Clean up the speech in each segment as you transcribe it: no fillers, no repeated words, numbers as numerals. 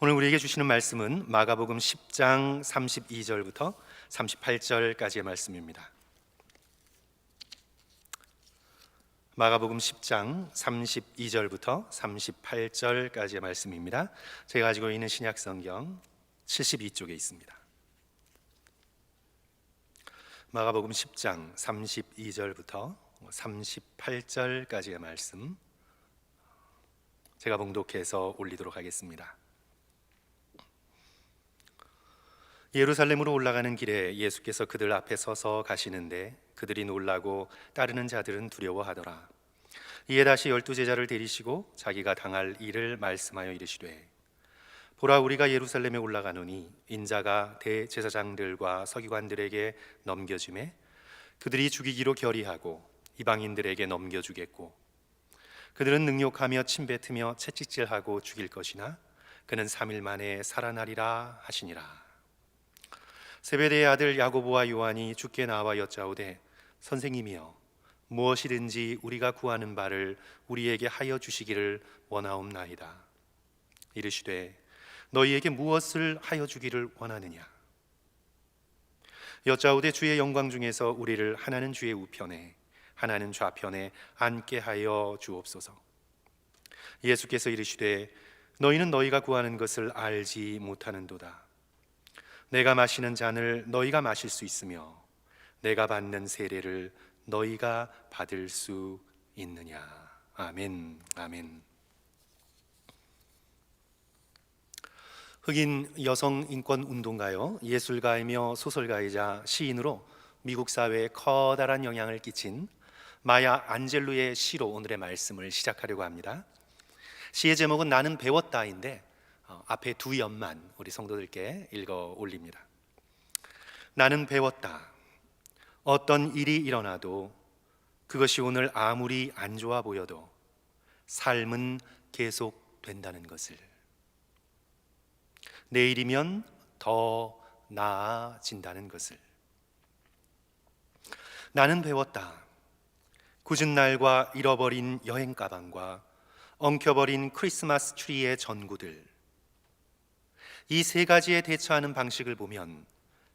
오늘 우리에게 주시는 말씀은 마가복음 10장 32절부터 38절까지의 말씀입니다. 마가복음 10장 32절부터 38절까지의 말씀입니다. 제가 가지고 있는 신약성경 72쪽에 있습니다. 마가복음 10장 32절부터 38절까지의 말씀 제가 봉독해서 올리도록 하겠습니다. 예루살렘으로 올라가는 길에 예수께서 그들 앞에 서서 가시는데 그들이 놀라고 따르는 자들은 두려워하더라. 이에 다시 12제자를 데리시고 자기가 당할 일을 말씀하여 이르시되, 보라, 우리가 예루살렘에 올라가노니 인자가 대제사장들과 서기관들에게 넘겨주매 그들이 죽이기로 결의하고 이방인들에게 넘겨주겠고, 그들은 능욕하며 침뱉으며 채찍질하고 죽일 것이나 그는 3일 만에 살아나리라 하시니라. 세베대의 아들 야고보와 요한이 주께 나와 여짜오되, 선생님이여, 무엇이든지 우리가 구하는 바를 우리에게 하여 주시기를 원하옵나이다. 이르시되, 너희에게 무엇을 하여 주기를 원하느냐? 여짜오되, 주의 영광 중에서 우리를 하나는 주의 우편에 하나는 좌편에 앉게 하여 주옵소서. 예수께서 이르시되, 너희는 너희가 구하는 것을 알지 못하는도다. 내가 마시는 잔을 너희가 마실 수 있으며 내가 받는 세례를 너희가 받을 수 있느냐? 아멘. 아멘. 흑인 여성 인권 운동가요, 예술가이며 소설가이자 시인으로 미국 사회에 커다란 영향을 끼친 마야 안젤루의 시로 오늘의 말씀을 시작하려고 합니다. 시의 제목은 나는 배웠다인데 앞에 두 연만 우리 성도들께 읽어 올립니다. 나는 배웠다. 어떤 일이 일어나도 그것이 오늘 아무리 안 좋아 보여도 삶은 계속된다는 것을, 내일이면 더 나아진다는 것을. 나는 배웠다. 굳은 날과 잃어버린 여행 가방과 엉켜버린 크리스마스 트리의 전구들, 이 세 가지에 대처하는 방식을 보면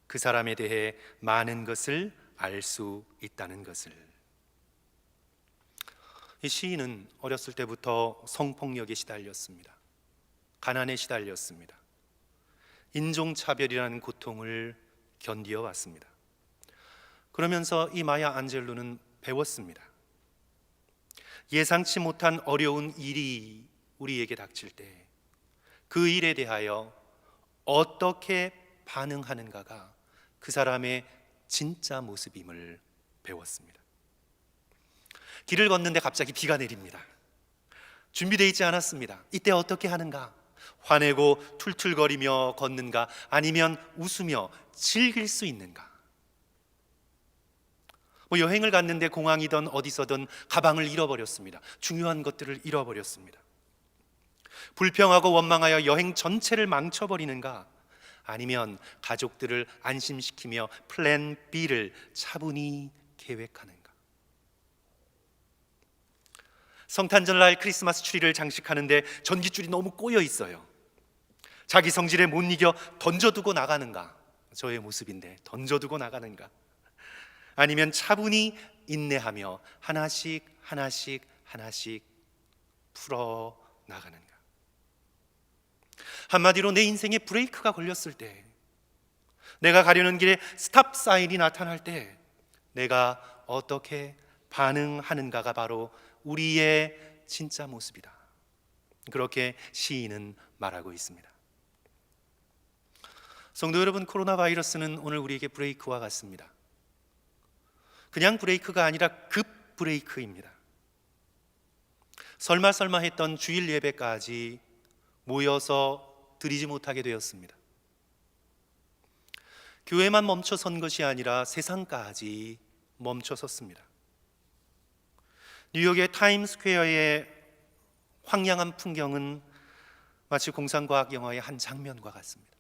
그 사람에 대해 많은 것을 알 수 있다는 것을. 이 시인은 어렸을 때부터 성폭력에 시달렸습니다. 가난에 시달렸습니다. 인종차별이라는 고통을 견디어 왔습니다. 그러면서 이 마야 안젤루는 배웠습니다. 예상치 못한 어려운 일이 우리에게 닥칠 때 그 일에 대하여 어떻게 반응하는가가 그 사람의 진짜 모습임을 배웠습니다. 길을 걷는데 갑자기 비가 내립니다. 준비되어 있지 않았습니다. 이때 어떻게 하는가? 화내고 툴툴거리며 걷는가? 아니면 웃으며 즐길 수 있는가? 여행을 갔는데 공항이든 어디서든 가방을 잃어버렸습니다. 중요한 것들을 잃어버렸습니다. 불평하고 원망하여 여행 전체를 망쳐버리는가? 아니면 가족들을 안심시키며 플랜 B를 차분히 계획하는가? 성탄절날 크리스마스 트리를 장식하는데 전깃줄이 너무 꼬여 있어요. 자기 성질에 못 이겨 던져두고 나가는가? 저의 모습인데 던져두고 나가는가? 아니면 차분히 인내하며 하나씩 하나씩 하나씩 풀어 나가는가? 한마디로 내 인생에 브레이크가 걸렸을 때, 내가 가려는 길에 스탑 사인이 나타날 때 내가 어떻게 반응하는가가 바로 우리의 진짜 모습이다. 그렇게 시인은 말하고 있습니다. 성도 여러분, 코로나 바이러스는 오늘 우리에게 브레이크와 같습니다. 그냥 브레이크가 아니라 급 브레이크입니다. 설마 했던 주일 예배까지 모여서 드리지 못하게 되었습니다. 교회만 멈춰선 것이 아니라 세상까지 멈춰섰습니다. 뉴욕의 타임스퀘어의 황량한 풍경은 마치 공상과학 영화의 한 장면과 같습니다.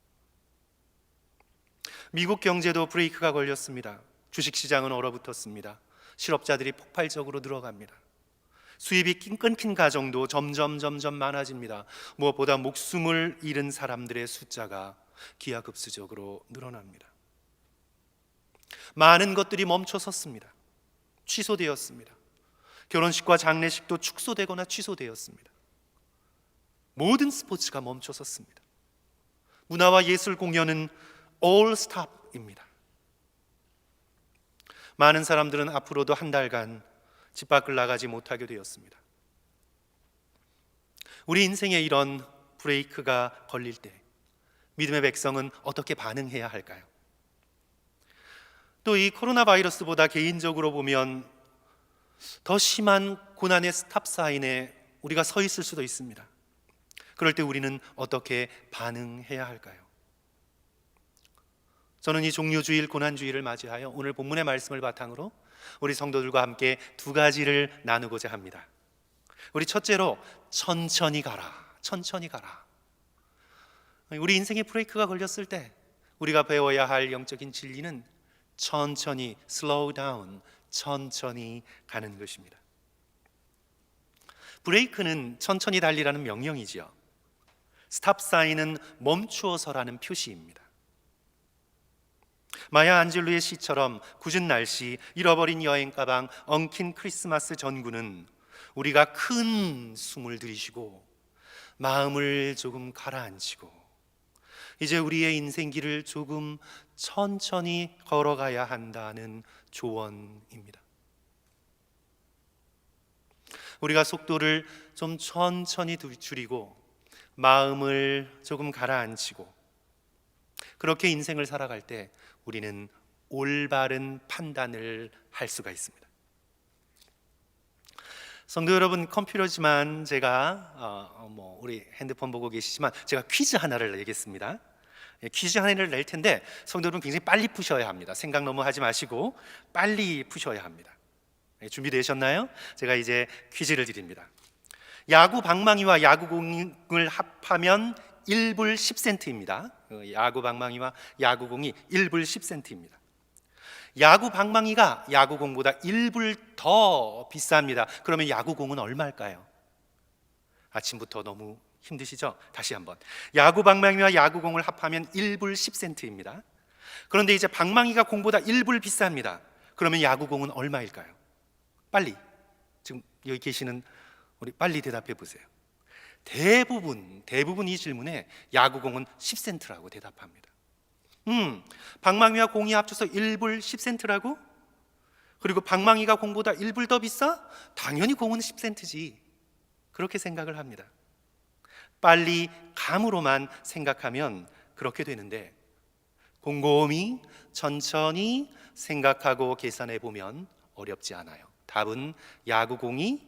미국 경제도 브레이크가 걸렸습니다. 주식시장은 얼어붙었습니다. 실업자들이 폭발적으로 늘어갑니다. 수입이 끊긴 가정도 점점 많아집니다. 무엇보다 목숨을 잃은 사람들의 숫자가 기하급수적으로 늘어납니다. 많은 것들이 멈춰섰습니다. 취소되었습니다. 결혼식과 장례식도 축소되거나 취소되었습니다. 모든 스포츠가 멈춰섰습니다. 문화와 예술 공연은 all stop입니다. 많은 사람들은 앞으로도 한 달간 집 밖을 나가지 못하게 되었습니다. 우리 인생에 이런 브레이크가 걸릴 때 믿음의 백성은 어떻게 반응해야 할까요? 또 이 코로나 바이러스보다 개인적으로 보면 더 심한 고난의 스탑사인에 우리가 서 있을 수도 있습니다. 그럴 때 우리는 어떻게 반응해야 할까요? 저는 이 종료주일 고난주일을 맞이하여 오늘 본문의 말씀을 바탕으로 우리 성도들과 함께 두 가지를 나누고자 합니다. 우리 첫째로 천천히 가라. 천천히 가라. 우리 인생에 브레이크가 걸렸을 때 우리가 배워야 할 영적인 진리는 천천히, slow down, 천천히 가는 것입니다. 브레이크는 천천히 달리라는 명령이지요. 스탑 사인은 멈추어서라는 표시입니다. 마야 안젤루의 시처럼 굳은 날씨, 잃어버린 여행 가방, 엉킨 크리스마스 전구는 우리가 큰 숨을 들이쉬고 마음을 조금 가라앉히고 이제 우리의 인생길을 조금 천천히 걸어가야 한다는 조언입니다. 우리가 속도를 좀 천천히 줄이고 마음을 조금 가라앉히고 그렇게 인생을 살아갈 때 우리는 올바른 판단을 할 수가 있습니다. 성도 여러분, 컴퓨터지만 제가 우리 핸드폰 보고 계시지만 제가 퀴즈 하나를 내겠습니다. 퀴즈 하나를 낼 텐데 성도 여러분 굉장히 빨리 푸셔야 합니다. 생각 너무 하지 마시고 빨리 푸셔야 합니다. 준비되셨나요? 제가 이제 퀴즈를 드립니다. 야구 방망이와 야구공을 합하면 1불 10센트입니다. 야구 방망이와 야구공이 1불 10센트입니다. 야구 방망이가 야구공보다 1불 더 비쌉니다. 그러면 야구공은 얼마일까요? 아침부터 너무 힘드시죠? 다시 한번. 야구 방망이와 야구공을 합하면 1불 10센트입니다. 그런데 이제 방망이가 공보다 1불 비쌉니다. 그러면 야구공은 얼마일까요? 빨리, 지금 여기 계시는 우리 빨리 대답해 보세요. 대부분 이 질문에 야구공은 10센트라고 대답합니다. 방망이와 공이 합쳐서 1불 10센트라고? 그리고 방망이가 공보다 1불 더 비싸? 당연히 공은 10센트지. 그렇게 생각을 합니다. 빨리 감으로만 생각하면 그렇게 되는데 곰곰이 천천히 생각하고 계산해 보면 어렵지 않아요. 답은 야구공이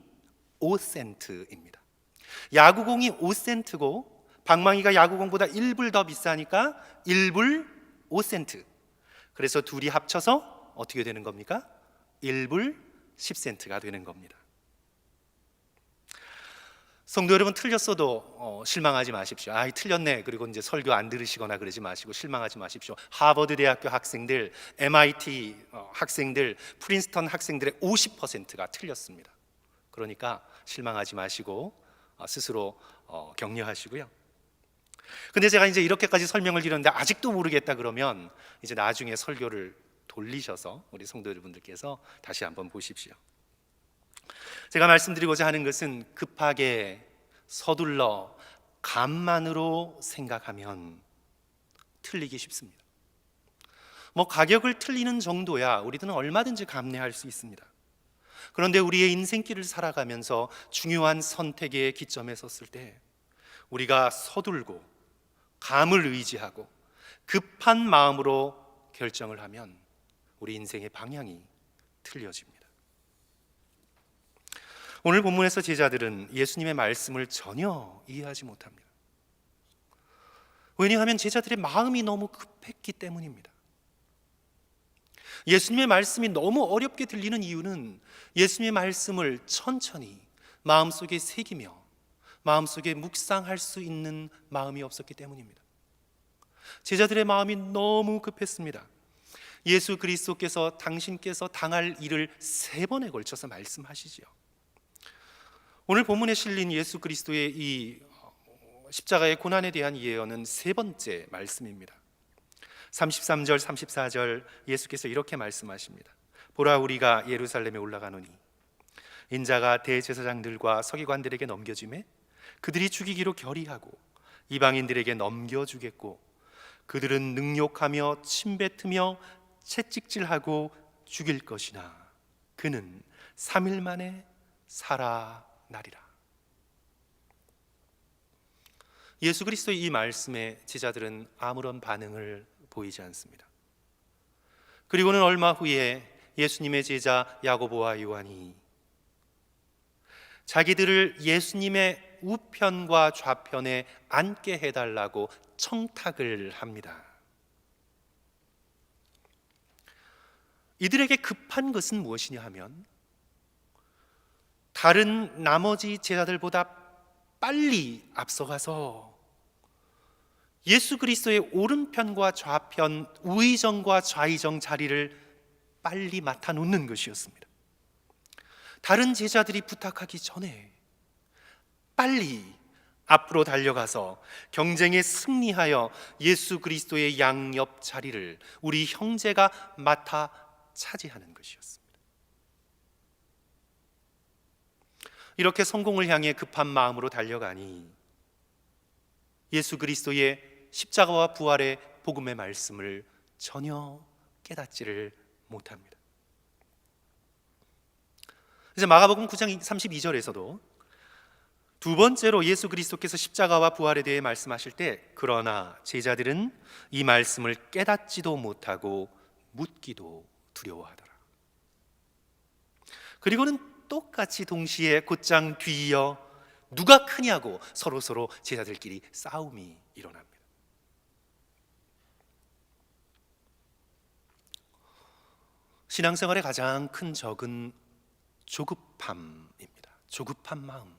5센트입니다. 야구공이 5센트고 방망이가 야구공보다 1불 더 비싸니까 1불 5센트. 그래서 둘이 합쳐서 어떻게 되는 겁니까? 1불 10센트가 되는 겁니다. 성도 여러분, 틀렸어도 실망하지 마십시오. 틀렸네. 그리고 이제 설교 안 들으시거나 그러지 마시고 실망하지 마십시오. 하버드 대학교 학생들, MIT 학생들, 프린스턴 학생들의 50%가 틀렸습니다. 그러니까 실망하지 마시고 스스로 격려하시고요. 근데 제가 이제 이렇게까지 설명을 드렸는데 아직도 모르겠다 그러면 이제 나중에 설교를 돌리셔서 우리 성도 여러분들께서 다시 한번 보십시오. 제가 말씀드리고자 하는 것은 급하게 서둘러 감만으로 생각하면 틀리기 쉽습니다. 가격을 틀리는 정도야 우리들은 얼마든지 감내할 수 있습니다. 그런데 우리의 인생길을 살아가면서 중요한 선택의 기점에 섰을 때 우리가 서둘고 감을 의지하고 급한 마음으로 결정을 하면 우리 인생의 방향이 틀려집니다. 오늘 본문에서 제자들은 예수님의 말씀을 전혀 이해하지 못합니다. 왜냐하면 제자들의 마음이 너무 급했기 때문입니다. 예수님의 말씀이 너무 어렵게 들리는 이유는 예수님의 말씀을 천천히 마음속에 새기며 마음속에 묵상할 수 있는 마음이 없었기 때문입니다. 제자들의 마음이 너무 급했습니다. 예수 그리스도께서 당신께서 당할 일을 3번에 걸쳐서 말씀하시지요. 오늘 본문에 실린 예수 그리스도의 이 십자가의 고난에 대한 예언은 세 번째 말씀입니다. 33절 34절 예수께서 이렇게 말씀하십니다. 보라, 우리가 예루살렘에 올라가노니 인자가 대제사장들과 서기관들에게 넘겨주매 그들이 죽이기로 결의하고 이방인들에게 넘겨주겠고 그들은 능욕하며 침뱉으며 채찍질하고 죽일 것이나 그는 3일 만에 살아나리라. 예수 그리스도의 이 말씀에 제자들은 아무런 반응을 보이지 않습니다. 그리고는 얼마 후에 예수님의 제자 야고보와 요한이 자기들을 예수님의 우편과 좌편에 앉게 해달라고 청탁을 합니다. 이들에게 급한 것은 무엇이냐 하면 다른 나머지 제자들보다 빨리 앞서가서 예수 그리스도의 오른편과 좌편, 우의정과 좌의정 자리를 빨리 맡아 놓는 것이었습니다. 다른 제자들이 부탁하기 전에 빨리 앞으로 달려가서 경쟁에 승리하여 예수 그리스도의 양옆 자리를 우리 형제가 맡아 차지하는 것이었습니다. 이렇게 성공을 향해 급한 마음으로 달려가니 예수 그리스도의 십자가와 부활의 복음의 말씀을 전혀 깨닫지를 못합니다. 이제 마가복음 9장 32절에서도 두 번째로 예수 그리스도께서 십자가와 부활에 대해 말씀하실 때 그러나 제자들은 이 말씀을 깨닫지도 못하고 묻기도 두려워하더라. 그리고는 똑같이 동시에 곧장 뒤이어 누가 크냐고 서로 제자들끼리 싸움이 일어납니다. 신앙생활의 가장 큰 적은 조급함입니다. 조급한 마음.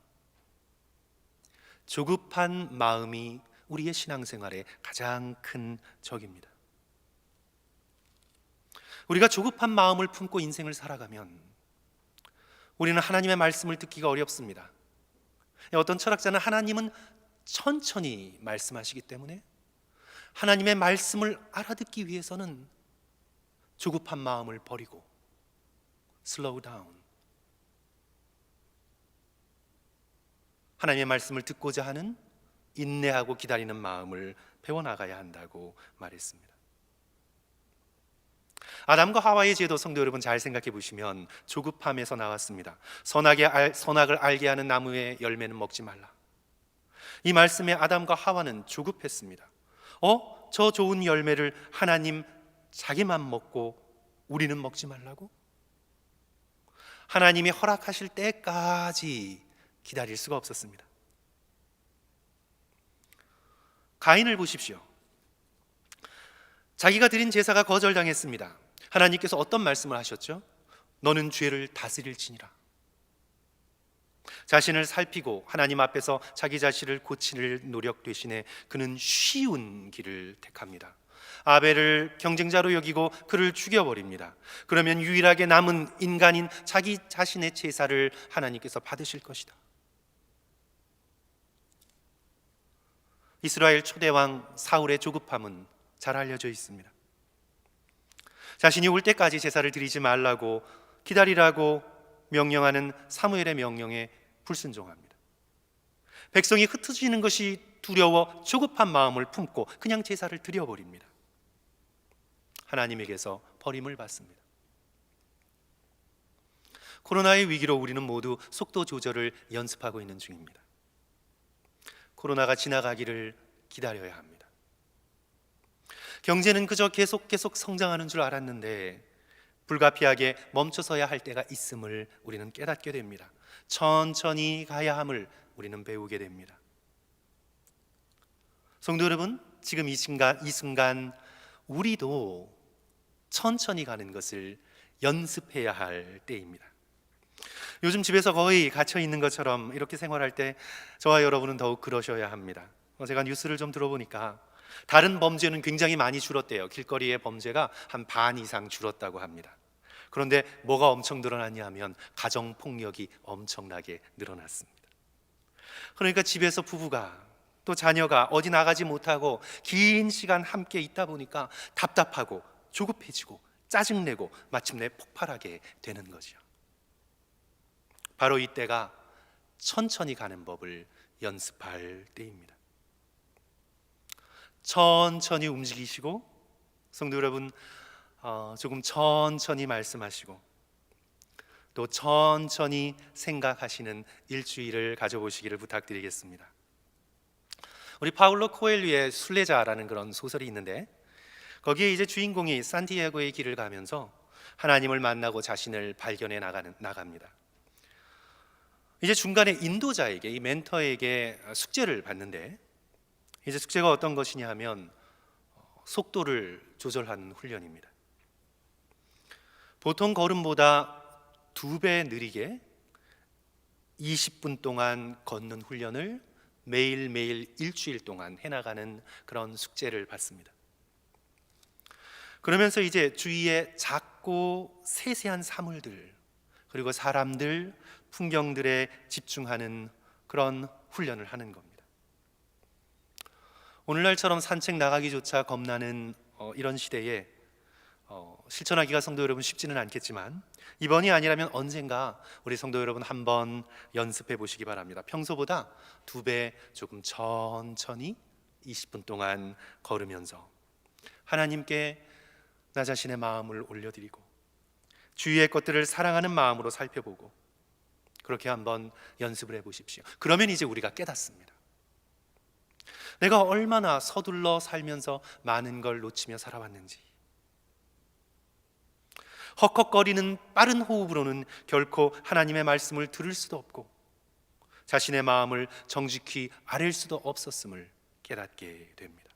조급한 마음이 우리의 신앙생활의 가장 큰 적입니다. 우리가 조급한 마음을 품고 인생을 살아가면 우리는 하나님의 말씀을 듣기가 어렵습니다. 어떤 철학자는 하나님은 천천히 말씀하시기 때문에 하나님의 말씀을 알아듣기 위해서는 조급한 마음을 버리고 slow down, 하나님의 말씀을 듣고자 하는 인내하고 기다리는 마음을 배워나가야 한다고 말했습니다. 아담과 하와의 죄도 성도 여러분 잘 생각해 보시면 조급함에서 나왔습니다. 선악을 알게 하는 나무의 열매는 먹지 말라. 이 말씀에 아담과 하와는 조급했습니다. 저 좋은 열매를 하나님 자기만 먹고 우리는 먹지 말라고? 하나님이 허락하실 때까지 기다릴 수가 없었습니다. 가인을 보십시오. 자기가 드린 제사가 거절당했습니다. 하나님께서 어떤 말씀을 하셨죠? 너는 죄를 다스릴지니라. 자신을 살피고 하나님 앞에서 자기 자신을 고칠 노력 대신에 그는 쉬운 길을 택합니다. 아벨을 경쟁자로 여기고 그를 죽여버립니다. 그러면 유일하게 남은 인간인 자기 자신의 제사를 하나님께서 받으실 것이다. 이스라엘 초대왕 사울의 조급함은 잘 알려져 있습니다. 자신이 올 때까지 제사를 드리지 말라고 기다리라고 명령하는 사무엘의 명령에 불순종합니다. 백성이 흩어지는 것이 두려워 조급한 마음을 품고 그냥 제사를 드려버립니다. 하나님에게서 버림을 받습니다. 코로나의 위기로 우리는 모두 속도 조절을 연습하고 있는 중입니다. 코로나가 지나가기를 기다려야 합니다. 경제는 그저 계속 성장하는 줄 알았는데 불가피하게 멈춰서야 할 때가 있음을 우리는 깨닫게 됩니다. 천천히 가야 함을 우리는 배우게 됩니다. 성도 여러분, 지금 이 순간 우리도 천천히 가는 것을 연습해야 할 때입니다. 요즘 집에서 거의 갇혀 있는 것처럼 이렇게 생활할 때 저와 여러분은 더욱 그러셔야 합니다. 제가 뉴스를 좀 들어보니까 다른 범죄는 굉장히 많이 줄었대요. 길거리의 범죄가 한 반 이상 줄었다고 합니다. 그런데 뭐가 엄청 늘어났냐 하면 가정폭력이 엄청나게 늘어났습니다. 그러니까 집에서 부부가 또 자녀가 어디 나가지 못하고 긴 시간 함께 있다 보니까 답답하고 조급해지고 짜증내고 마침내 폭발하게 되는 거죠. 바로 이때가 천천히 가는 법을 연습할 때입니다. 천천히 움직이시고, 성도 여러분, 조금 천천히 말씀하시고 또 천천히 생각하시는 일주일을 가져보시기를 부탁드리겠습니다. 우리 파울로 코엘류의 순례자라는 그런 소설이 있는데, 거기에 이제 주인공이 산티아고의 길을 가면서 하나님을 만나고 자신을 발견해 나갑니다. 이제 중간에 인도자에게, 이 멘토에게 숙제를 받는데, 이제 숙제가 어떤 것이냐 하면 속도를 조절하는 훈련입니다. 보통 걸음보다 2배 느리게 20분 동안 걷는 훈련을 매일매일 일주일 동안 해나가는 그런 숙제를 받습니다. 그러면서 이제 주위의 작고 세세한 사물들, 그리고 사람들, 풍경들에 집중하는 그런 훈련을 하는 겁니다. 오늘날처럼 산책 나가기조차 겁나는 이런 시대에 실천하기가 성도 여러분 쉽지는 않겠지만, 이번이 아니라면 언젠가 우리 성도 여러분 한번 연습해 보시기 바랍니다. 평소보다 2배 조금 천천히 20분 동안 걸으면서 하나님께 나 자신의 마음을 올려드리고 주위의 것들을 사랑하는 마음으로 살펴보고, 그렇게 한번 연습을 해보십시오. 그러면 이제 우리가 깨닫습니다. 내가 얼마나 서둘러 살면서 많은 걸 놓치며 살아왔는지. 헉헉거리는 빠른 호흡으로는 결코 하나님의 말씀을 들을 수도 없고 자신의 마음을 정직히 아랠 수도 없었음을 깨닫게 됩니다.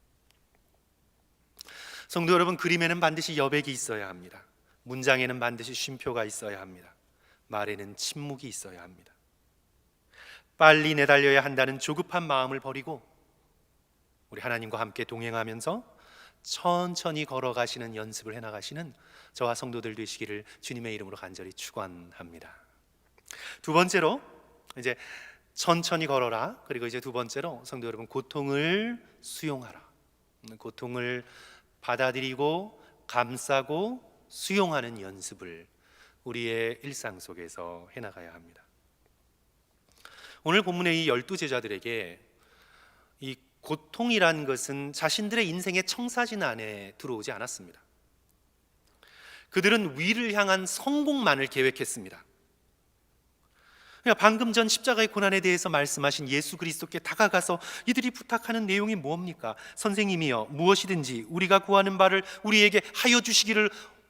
성도 여러분, 그림에는 반드시 여백이 있어야 합니다. 문장에는 반드시 쉼표가 있어야 합니다. 말에는 침묵이 있어야 합니다. 빨리 내달려야 한다는 조급한 마음을 버리고 우리 하나님과 함께 동행하면서 천천히 걸어가시는 연습을 해나가시는 저와 성도들 되시기를 주님의 이름으로 간절히 축원합니다. 두 번째로, 이제 천천히 걸어라. 그리고 이제 두 번째로, 성도 여러분, 고통을 수용하라. 고통을 받아들이고 감싸고 수용하는 연습을 우리의 일상 속에서 해나가야 합니다. 오늘 본문의 이 12제자들에게 이 고통이란 것은 자신들의 인생의 청사진 안에 들어오지 않았습니다. 그들은 위를 향한 성공만을 계획했습니다. 그러니까 방금 전 십자가의 고난에 대해서 말씀하신 예수 그리스도께 다가가서 이들이 부탁하는 내용이 뭡니까? 선생님이여, 무엇이든지 우리가 구하는 바를 우리에게 하여 주시기를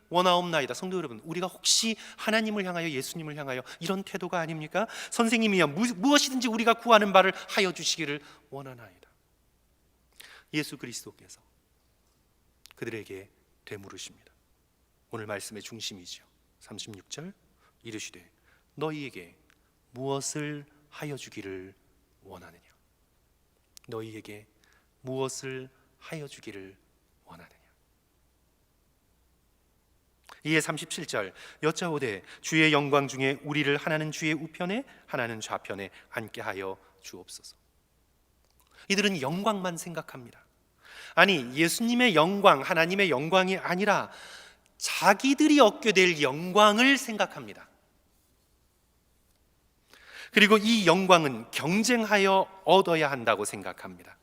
원하옵나이다. 성도 여러분, 우리가 혹시 하나님을 향하여, 예수님을 향하여 이런 태도가 아닙니까? 선생님이여, 무엇이든지 우리가 구하는 바를 하여 주시기를 원하나이다. 예수 그리스도께서 그들에게 되물으십니다. 오늘 말씀의 중심이죠. 36절, 이르시되 너희에게 무엇을 하여 주기를 원하느냐? 너희에게 무엇을 하여 주기를 원하느냐? 이에 37절, 여짜오되 주의 영광 중에 우리를 하나는 주의 우편에 하나는 좌편에 앉게 하여 주옵소서. 이들은 영광만 생각합니다. 아니, 예수님의 영광, 하나님의 영광이 아니라 자기들이 얻게 될 영광을 생각합니다. 그리고 이 영광은 경쟁하여 얻어야 한다고 생각합니다.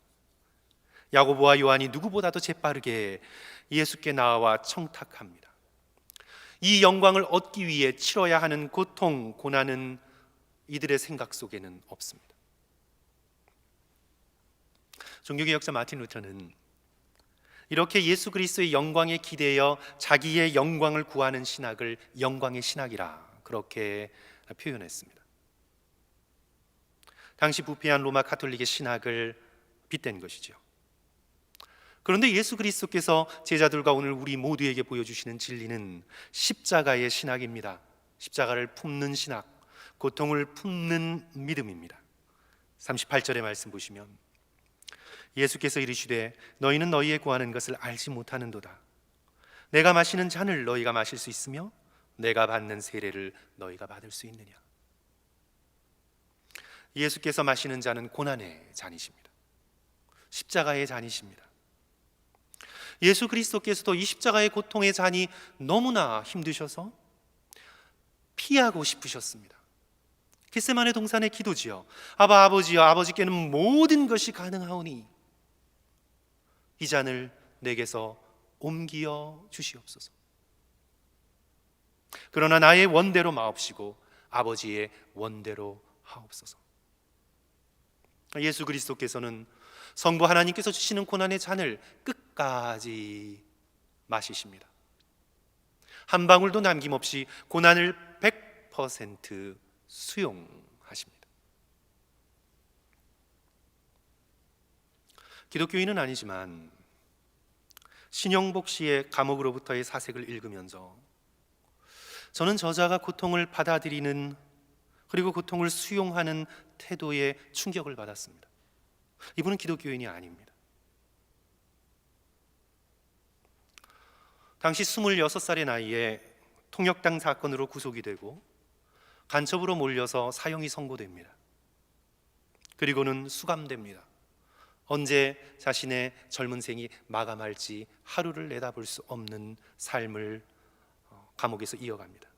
야고보와 요한이 누구보다도 재빠르게 예수께 나와 청탁합니다. 이 영광을 얻기 위해 치러야 하는 고통, 고난은 이들의 생각 속에는 없습니다. 종교개혁자 마틴 루터는 이렇게 예수 그리스도의 영광에 기대어 자기의 영광을 구하는 신학을 영광의 신학이라 그렇게 표현했습니다. 당시 부패한 로마 가톨릭의 신학을 빗댄 것이죠. 그런데 예수 그리스도께서 제자들과 오늘 우리 모두에게 보여주시는 진리는 십자가의 신학입니다. 십자가를 품는 신학, 고통을 품는 믿음입니다. 38절의 말씀 보시면 예수께서 이르시되 너희는 너희의 구하는 것을 알지 못하는도다. 내가 마시는 잔을 너희가 마실 수 있으며 내가 받는 세례를 너희가 받을 수 있느냐? 예수께서 마시는 잔은 고난의 잔이십니다. 십자가의 잔이십니다. 예수 그리스도께서도 이 십자가의 고통의 잔이 너무나 힘드셔서 피하고 싶으셨습니다. 겟세마네 동산의 기도지요. 아버지여, 아버지께는 모든 것이 가능하오니 이 잔을 내게서 옮기어 주시옵소서. 그러나 나의 원대로 마옵시고 아버지의 원대로 하옵소서. 예수 그리스도께서는 성부 하나님께서 주시는 고난의 잔을 끝까지 마시십니다. 한 방울도 남김없이 고난을 100% 수용하십니다. 기독교인은 아니지만 신영복 씨의 감옥으로부터의 사색을 읽으면서 저는 저자가 고통을 받아들이는 그리고 고통을 수용하는 태도에 충격을 받았습니다. 이분은 기독교인이 아닙니다. 당시 26살의 나이에 통역당 사건으로 구속이 되고 간첩으로 몰려서 사형이 선고됩니다. 그리고는 수감됩니다. 언제 자신의 젊은 생이 마감할지 하루를 내다볼 수 없는 삶을 감옥에서 이어갑니다.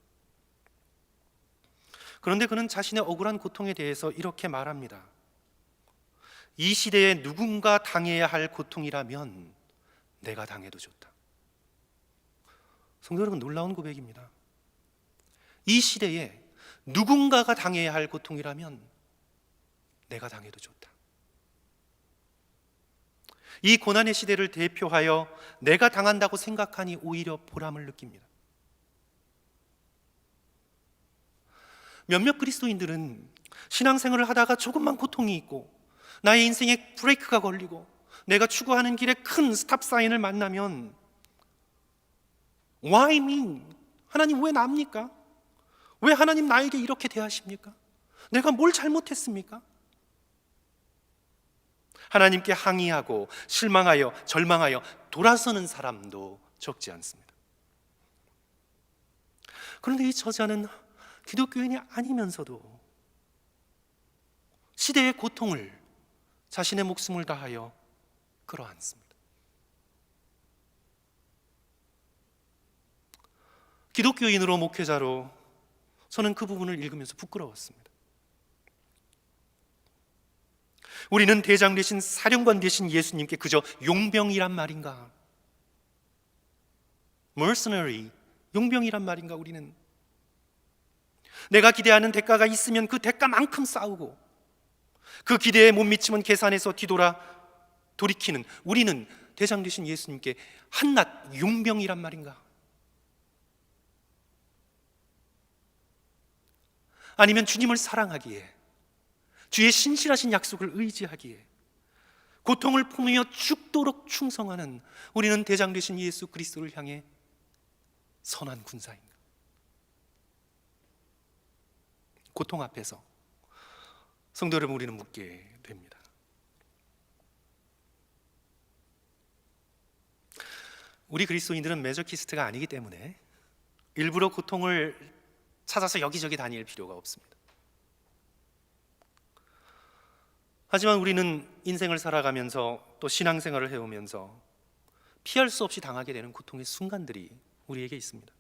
그런데 그는 자신의 억울한 고통에 대해서 이렇게 말합니다. 이 시대에 누군가 당해야 할 고통이라면 내가 당해도 좋다. 성도 여러분, 놀라운 고백입니다. 이 시대에 누군가가 당해야 할 고통이라면 내가 당해도 좋다. 이 고난의 시대를 대표하여 내가 당한다고 생각하니 오히려 보람을 느낍니다. 몇몇 그리스도인들은 신앙생활을 하다가 조금만 고통이 있고 나의 인생에 브레이크가 걸리고 내가 추구하는 길에 큰 스탑 사인을 만나면 Why me? 하나님 왜 납니까? 왜 하나님 나에게 이렇게 대하십니까? 내가 뭘 잘못했습니까? 하나님께 항의하고 실망하여 절망하여 돌아서는 사람도 적지 않습니다. 그런데 이 저자는 기독교인이 아니면서도 시대의 고통을 자신의 목숨을 다하여 끌어안습니다. 기독교인으로 목회자로 저는 그 부분을 읽으면서 부끄러웠습니다. 우리는 대장 되신 사령관 되신 예수님께 그저 용병이란 말인가? mercenary, 용병이란 말인가? 우리는 내가 기대하는 대가가 있으면 그 대가만큼 싸우고 그 기대에 못 미치면 계산해서 돌이키는 우리는 대장 되신 예수님께 한낱 용병이란 말인가? 아니면 주님을 사랑하기에 주의 신실하신 약속을 의지하기에 고통을 품으며 죽도록 충성하는 우리는 대장 되신 예수 그리스도를 향해 선한 군사인가? 고통 앞에서 성도 여러분, 우리는 묻게 됩니다. 우리 그리스도인들은 메조키스트가 아니기 때문에 일부러 고통을 찾아서 여기저기 다닐 필요가 없습니다. 하지만 우리는 인생을 살아가면서 또 신앙생활을 해오면서 피할 수 없이 당하게 되는 고통의 순간들이 우리에게 있습니다.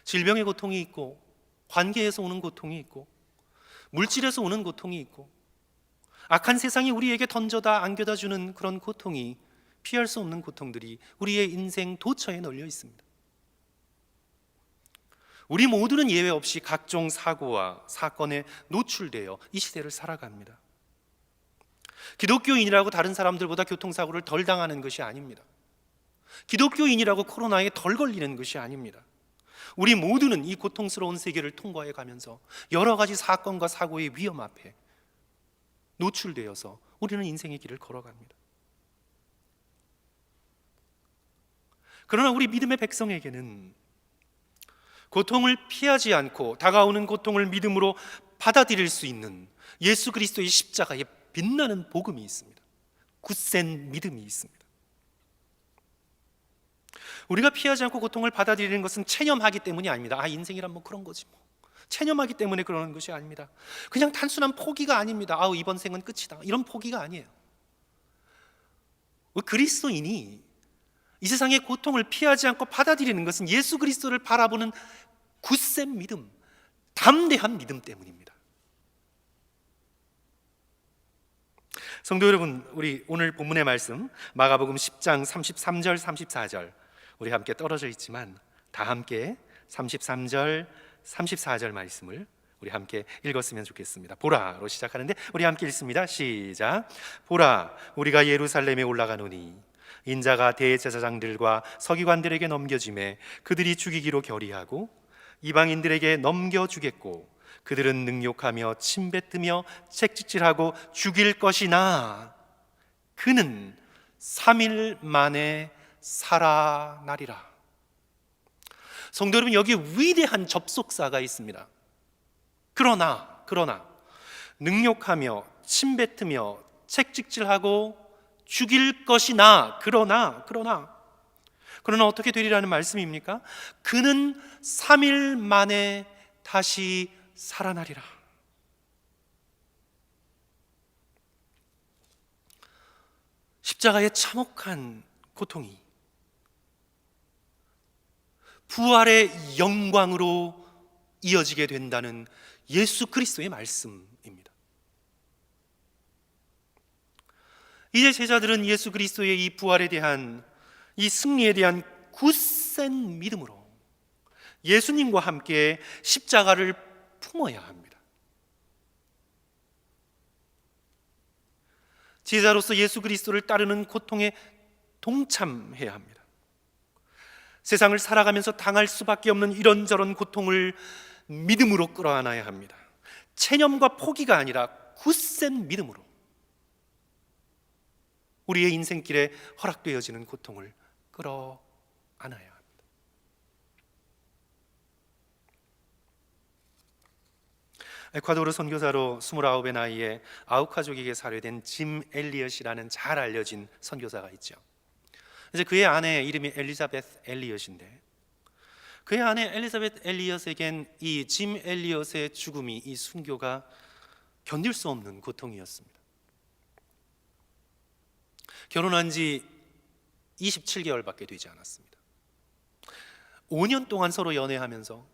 질병의 고통이 있고 관계에서 오는 고통이 있고 물질에서 오는 고통이 있고 악한 세상이 우리에게 던져다 안겨다 주는 그런 고통이 피할 수 없는 고통들이 우리의 인생 도처에 널려 있습니다. 우리 모두는 예외 없이 각종 사고와 사건에 노출되어 이 시대를 살아갑니다. 기독교인이라고 다른 사람들보다 교통사고를 덜 당하는 것이 아닙니다. 기독교인이라고 코로나에 덜 걸리는 것이 아닙니다. 우리 모두는 이 고통스러운 세계를 통과해 가면서 여러 가지 사건과 사고의 위험 앞에 노출되어서 우리는 인생의 길을 걸어갑니다. 그러나 우리 믿음의 백성에게는 고통을 피하지 않고 다가오는 고통을 믿음으로 받아들일 수 있는 예수 그리스도의 십자가의 빛나는 복음이 있습니다. 굳센 믿음이 있습니다. 우리가 피하지 않고 고통을 받아들이는 것은 체념하기 때문이 아닙니다. 인생이란 뭐 그런 거지 뭐. 체념하기 때문에 그러는 것이 아닙니다. 그냥 단순한 포기가 아닙니다. 아우, 이번 생은 끝이다, 이런 포기가 아니에요. 그리스도인이 이 세상의 고통을 피하지 않고 받아들이는 것은 예수 그리스도를 바라보는 굳센 믿음, 담대한 믿음 때문입니다. 성도 여러분, 우리 오늘 본문의 말씀 마가복음 10장 33절 34절 우리 함께 떨어져 있지만 다 함께 33절 34절 말씀을 우리 함께 읽었으면 좋겠습니다. 보라로 시작하는데 우리 함께 읽습니다. 시작. 보라, 우리가 예루살렘에 올라가노니 인자가 대제사장들과 서기관들에게 넘겨짐에 그들이 죽이기로 결의하고 이방인들에게 넘겨주겠고 그들은 능욕하며 침뱉으며 채찍질하고 죽일 것이나 그는 3일 만에 살아나리라. 성도 여러분, 여기 위대한 접속사가 있습니다. 그러나 능욕하며 침뱉으며 채찍질하고 죽일 것이나 그러나 어떻게 되리라는 말씀입니까? 그는 3일 만에 다시 살아나리라. 십자가의 참혹한 고통이 부활의 영광으로 이어지게 된다는 예수 그리스도의 말씀입니다. 이제 제자들은 예수 그리스도의 이 부활에 대한, 이 승리에 대한 굳센 믿음으로 예수님과 함께 십자가를 품어야 합니다. 제자로서 예수 그리스도를 따르는 고통에 동참해야 합니다. 세상을 살아가면서 당할 수밖에 없는 이런저런 고통을 믿음으로 끌어안아야 합니다. 체념과 포기가 아니라 굳센 믿음으로 우리의 인생길에 허락되어지는 고통을 끌어안아야 합니다. 에콰도르 선교사로 29의 나이에 아우카족에게 살해된 짐 엘리엇이라는 잘 알려진 선교사가 있죠. 이제 그의 아내 이름이 엘리자베스 엘리엇인데, 그의 아내 엘리자베스 엘리엇에겐 이 짐 엘리엇의 죽음이, 이 순교가 견딜 수 없는 고통이었습니다. 결혼한 지 27개월밖에 되지 않았습니다. 5년 동안 서로 연애하면서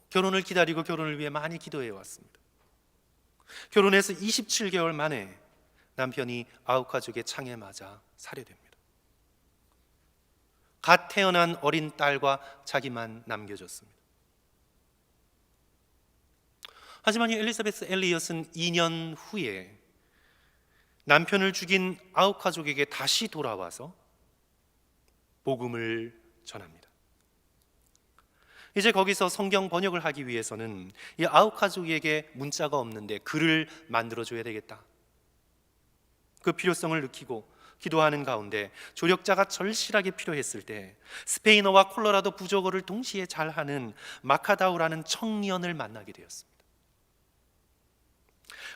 결혼을 기다리고 결혼을 위해 많이 기도해 왔습니다. 결혼해서 27개월 만에 남편이 아우카족의 창에 맞아 살해됩니다. 갓 태어난 어린 딸과 자기만 남겨졌습니다. 하지만 이 엘리자베스 엘리엇은 2년 후에 남편을 죽인 아우카족에게 다시 돌아와서 복음을 전합니다. 이제 거기서 성경 번역을 하기 위해서는 이 아우카족에게 문자가 없는데 글을 만들어줘야 되겠다, 그 필요성을 느끼고 기도하는 가운데 조력자가 절실하게 필요했을 때 스페인어와 콜로라도 부족어를 동시에 잘하는 마카다우라는 청년을 만나게 되었습니다.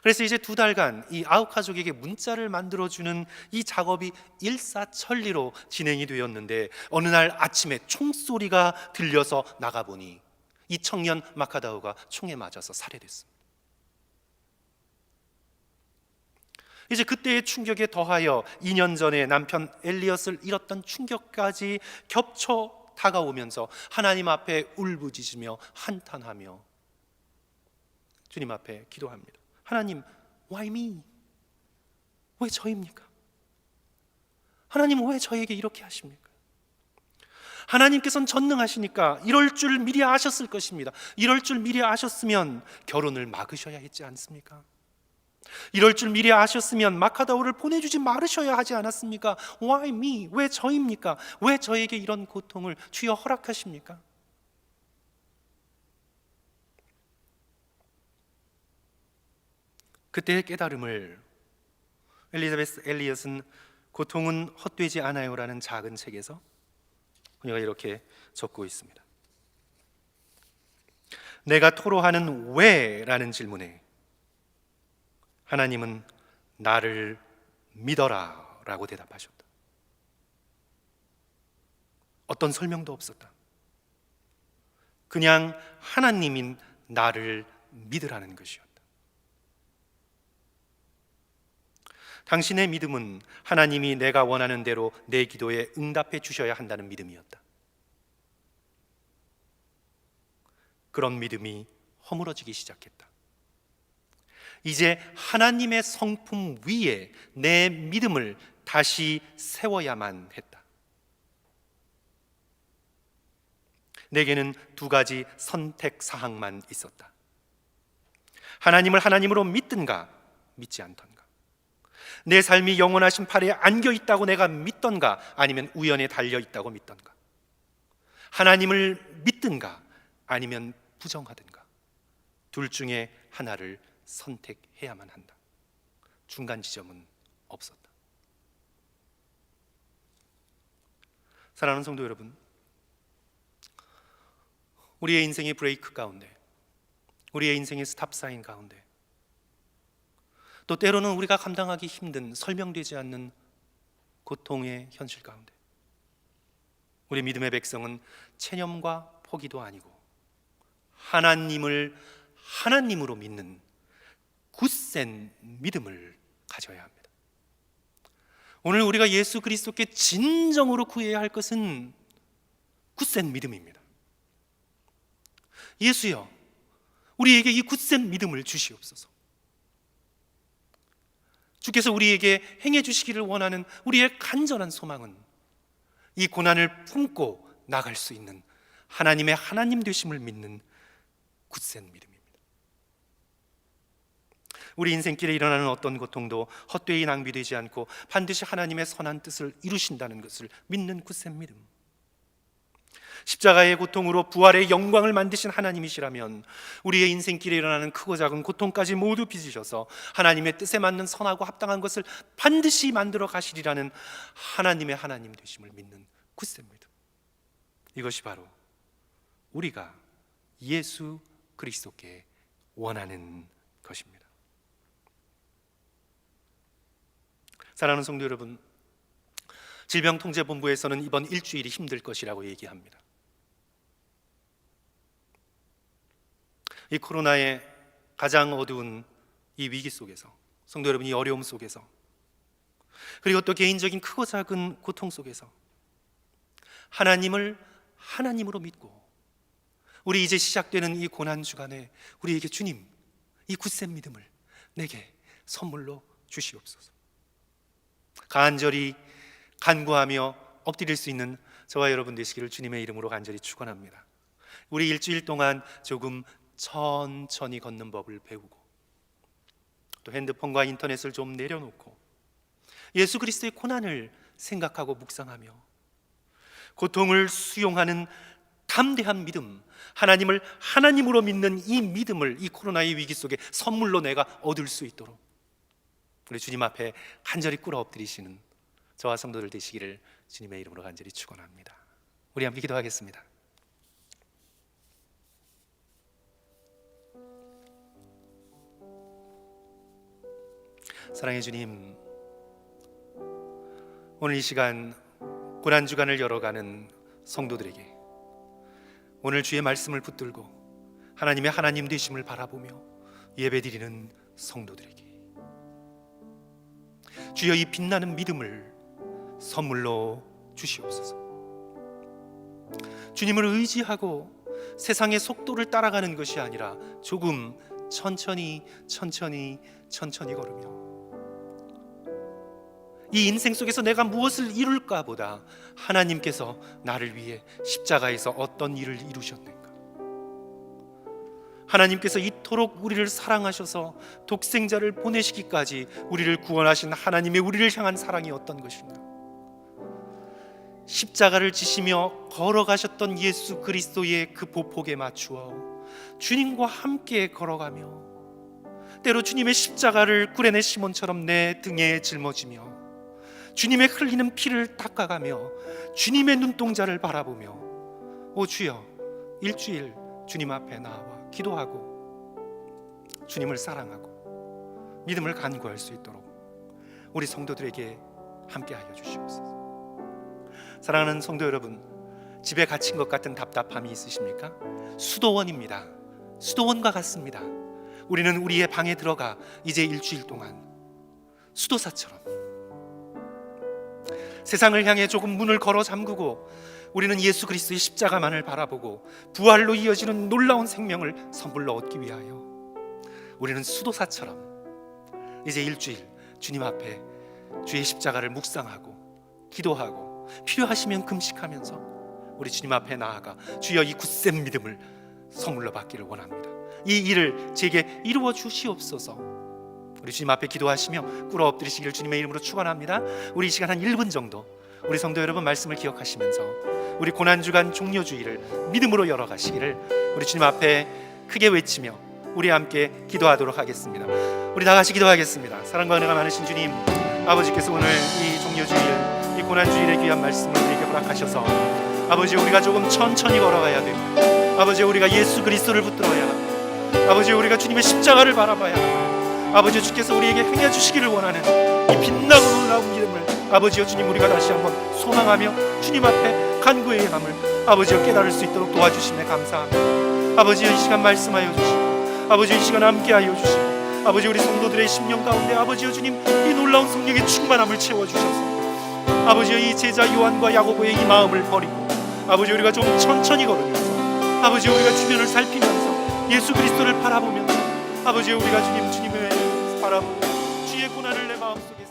그래서 이제 2달간 이 아우카족에게 문자를 만들어주는 이 작업이 일사천리로 진행이 되었는데, 어느 날 아침에 총소리가 들려서 나가보니 이 청년 마카다우가 총에 맞아서 살해됐습니다. 이제 그때의 충격에 더하여 2년 전에 남편 엘리엇을 잃었던 충격까지 겹쳐 다가오면서 하나님 앞에 울부짖으며 한탄하며 주님 앞에 기도합니다. 하나님, why me? 왜 저입니까? 하나님, 왜 저에게 이렇게 하십니까? 하나님께서는 전능하시니까 이럴 줄 미리 아셨을 것입니다. 이럴 줄 미리 아셨으면 결혼을 막으셔야 했지 않습니까? 이럴 줄 미리 아셨으면 마카다오를 보내주지 말으셔야 하지 않았습니까? Why me? 왜 저입니까? 왜 저에게 이런 고통을 주여 허락하십니까? 그때의 깨달음을 엘리자베스 엘리엇은 고통은 헛되지 않아요라는 작은 책에서 그녀가 이렇게 적고 있습니다. 내가 토로하는 왜라는 질문에 하나님은 나를 믿어라 라고 대답하셨다. 어떤 설명도 없었다. 그냥 하나님인 나를 믿으라는 것이었다. 당신의 믿음은 하나님이 내가 원하는 대로 내 기도에 응답해 주셔야 한다는 믿음이었다. 그런 믿음이 허물어지기 시작했다. 이제 하나님의 성품 위에 내 믿음을 다시 세워야만 했다. 내게는 두 가지 선택 사항만 있었다. 하나님을 하나님으로 믿든가 믿지 않던가, 내 삶이 영원하신 팔에 안겨 있다고 내가 믿던가 아니면 우연에 달려 있다고 믿던가, 하나님을 믿든가 아니면 부정하든가, 둘 중에 하나를 선택해야만 한다. 중간 지점은 없었다. 사랑하는 성도 여러분, 우리의 인생의 브레이크 가운데, 우리의 인생의 스탑사인 가운데, 또 때로는 우리가 감당하기 힘든, 설명되지 않는 고통의 현실 가운데, 우리 믿음의 백성은 체념과 포기도 아니고 하나님을 하나님으로 믿는 굳센 믿음을 가져야 합니다. 오늘 우리가 예수 그리스도께 진정으로 구해야 할 것은 굳센 믿음입니다. 예수여, 우리에게 이 굳센 믿음을 주시옵소서. 주께서 우리에게 행해 주시기를 원하는 우리의 간절한 소망은 이 고난을 품고 나갈 수 있는 하나님의 하나님 되심을 믿는 굳센 믿음입니다. 우리 인생길에 일어나는 어떤 고통도 헛되이 낭비되지 않고 반드시 하나님의 선한 뜻을 이루신다는 것을 믿는 굳센 믿음. 십자가의 고통으로 부활의 영광을 만드신 하나님이시라면 우리의 인생길에 일어나는 크고 작은 고통까지 모두 빚으셔서 하나님의 뜻에 맞는 선하고 합당한 것을 반드시 만들어 가시리라는 하나님의 하나님 되심을 믿는 굳센 믿음. 이것이 바로 우리가 예수 그리스도께 원하는 것입니다. 사랑하는 성도 여러분, 질병통제본부에서는 이번 일주일이 힘들 것이라고 얘기합니다. 이 코로나의 가장 어두운 이 위기 속에서, 성도 여러분, 이 어려움 속에서, 그리고 또 개인적인 크고 작은 고통 속에서 하나님을 하나님으로 믿고 우리 이제 시작되는 이 고난 주간에 우리에게 주님, 이 굳센 믿음을 내게 선물로 주시옵소서. 간절히 간구하며 엎드릴 수 있는 저와 여러분 되시기를 주님의 이름으로 간절히 축원합니다. 우리 일주일 동안 조금 천천히 걷는 법을 배우고, 또 핸드폰과 인터넷을 좀 내려놓고 예수 그리스도의 고난을 생각하고 묵상하며 고통을 수용하는 담대한 믿음, 하나님을 하나님으로 믿는 이 믿음을 이 코로나의 위기 속에 선물로 내가 얻을 수 있도록 우리 주님 앞에 간절히 꿇어 엎드리시는 저와 성도들 되시기를 주님의 이름으로 간절히 축원합니다. 우리 함께 기도하겠습니다. 사랑의 주님, 오늘 이 시간 고난주간을 열어가는 성도들에게 오늘 주의 말씀을 붙들고 하나님의 하나님 되심을 바라보며 예배드리는 성도들에게 주여 이 빛나는 믿음을 선물로 주시옵소서. 주님을 의지하고 세상의 속도를 따라가는 것이 아니라 조금 천천히 걸으며 이 인생 속에서 내가 무엇을 이룰까 보다 하나님께서 나를 위해 십자가에서 어떤 일을 이루셨는가, 하나님께서 이토록 우리를 사랑하셔서 독생자를 보내시기까지 우리를 구원하신 하나님의 우리를 향한 사랑이 어떤 것인가, 십자가를 지시며 걸어가셨던 예수 그리스도의 그 보폭에 맞추어 주님과 함께 걸어가며 때로 주님의 십자가를 구레네 시몬처럼 내 등에 짊어지며 주님의 흘리는 피를 닦아가며 주님의 눈동자를 바라보며 오 주여, 일주일 주님 앞에 나와 기도하고 주님을 사랑하고 믿음을 간구할 수 있도록 우리 성도들에게 함께하여 주시옵소서. 사랑하는 성도 여러분, 집에 갇힌 것 같은 답답함이 있으십니까? 수도원입니다. 수도원과 같습니다. 우리는 우리의 방에 들어가 이제 일주일 동안 수도사처럼 세상을 향해 조금 문을 걸어 잠그고 우리는 예수 그리스도의 십자가만을 바라보고 부활로 이어지는 놀라운 생명을 선물로 얻기 위하여 우리는 수도사처럼 이제 일주일 주님 앞에 주의 십자가를 묵상하고 기도하고 필요하시면 금식하면서 우리 주님 앞에 나아가 주여 이 굳센 믿음을 선물로 받기를 원합니다. 이 일을 제게 이루어 주시옵소서. 우리 주님 앞에 기도하시며 꿇어 엎드리시기를 주님의 이름으로 축원합니다. 우리 이 시간 한 1분 정도 우리 성도 여러분 말씀을 기억하시면서 우리 고난주간 종료주일을 믿음으로 열어가시기를 우리 주님 앞에 크게 외치며 우리 함께 기도하도록 하겠습니다. 우리 다 같이 기도하겠습니다. 사랑과 은혜가 많으신 주님, 아버지께서 오늘 이 종료주일, 이 고난주일의 귀한 말씀을 우리에게 허락하셔서 아버지 우리가 조금 천천히 걸어가야 됩니다. 아버지 우리가 예수 그리스도를 붙들어야 합니다. 아버지 우리가 주님의 십자가를 바라봐야 합니다. 아버지 주께서 우리에게 행해 주시기를 원하는 이 빛나고 놀라운 이름을 아버지여 주님 우리가 다시 한번 소망하며 주님 앞에 간구해야 함을 아버지여 깨달을 수 있도록 도와주심에 감사합니다. 아버지여 이 시간 말씀하여 주시고 아버지여 이 시간 함께하여 주시고 아버지 우리 성도들의 심령 가운데 아버지여 주님 이 놀라운 성령의 충만함을 채워주셔서 아버지여 이 제자 요한과 야고보의 이 마음을 버리고 아버지 우리가 좀 천천히 걸으면서 아버지 우리가 주변을 살피면서 예수 그리스도를 바라보면서 아버지 우리가 주님을 바라보고 주의 고난을 내 마음속에